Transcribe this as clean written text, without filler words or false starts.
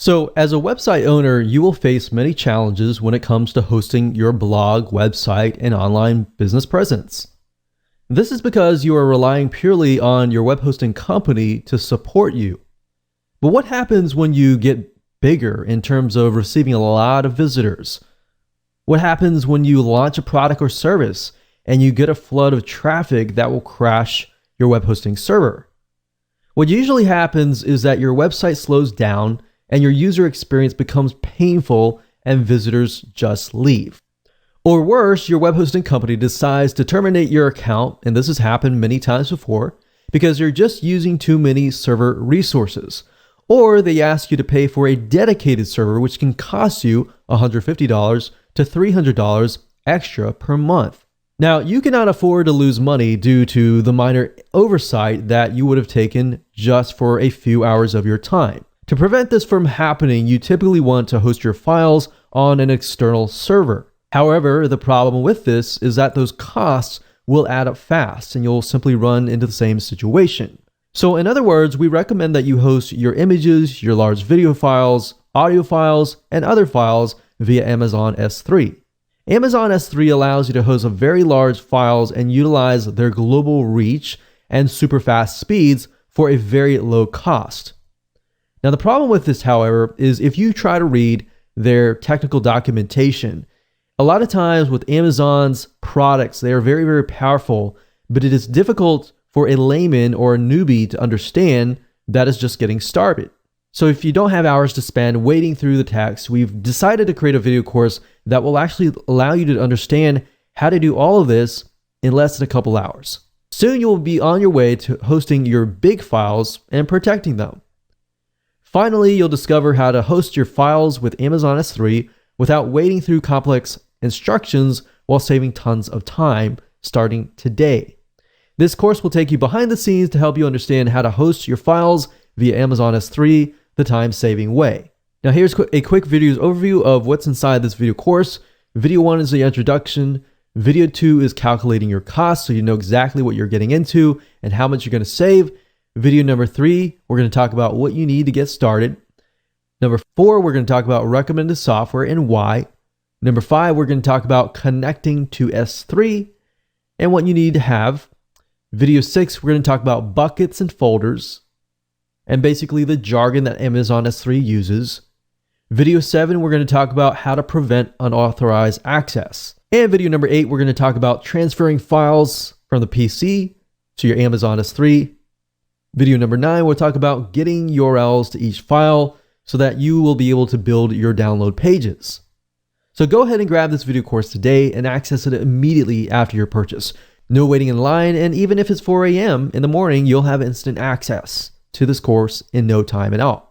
So, as a website owner, you will face many challenges when it comes to hosting your blog, website, and online business presence. This is because you are relying purely on your web hosting company to support you. But what happens when you get bigger in terms of receiving a lot of visitors? What happens when you launch a product or service and you get a flood of traffic that will crash your web hosting server? What usually happens is that your website slows down and your user experience becomes painful and visitors just leave. Or worse, your web hosting company decides to terminate your account, and this has happened many times before, because you're just using too many server resources. Or they ask you to pay for a dedicated server, which can cost you $150 to $300 extra per month. Now, you cannot afford to lose money due to the minor oversight that you would have taken just for a few hours of your time. To prevent this from happening, you typically want to host your files on an external server. However, the problem with this is that those costs will add up fast and you'll simply run into the same situation. So in other words, we recommend that you host your images, your large video files, audio files, and other files via Amazon S3. Amazon S3 allows you to host very large files and utilize their global reach and super fast speeds for a very low cost. Now, the problem with this, however, is if you try to read their technical documentation, a lot of times with Amazon's products, they are very, very powerful, but it is difficult for a layman or a newbie to understand that is just getting started. So if you don't have hours to spend wading through the text, we've decided to create a video course that will actually allow you to understand how to do all of this in less than a couple hours. Soon you will be on your way to hosting your big files and protecting them. Finally, you'll discover how to host your files with Amazon S3 without wading through complex instructions while saving tons of time starting today. This course will take you behind the scenes to help you understand how to host your files via Amazon S3 the time-saving way. Now here's a quick video overview of what's inside this video course. Video 1 is the introduction. Video 2 is calculating your costs so you know exactly what you're getting into and how much you're going to save. Video number 3, we're going to talk about what you need to get started. Number 4, we're going to talk about recommended software and why. Number 5, we're going to talk about connecting to S3 and what you need to have. Video 6, we're going to talk about buckets and folders and basically the jargon that Amazon S3 uses. Video 7, we're going to talk about how to prevent unauthorized access. And video number 8, we're going to talk about transferring files from the PC to your Amazon S3. Video number 9, we'll talk about getting URLs to each file so that you will be able to build your download pages. So go ahead and grab this video course today and access it immediately after your purchase. No waiting in line, and even if it's 4 a.m. in the morning, you'll have instant access to this course in no time at all.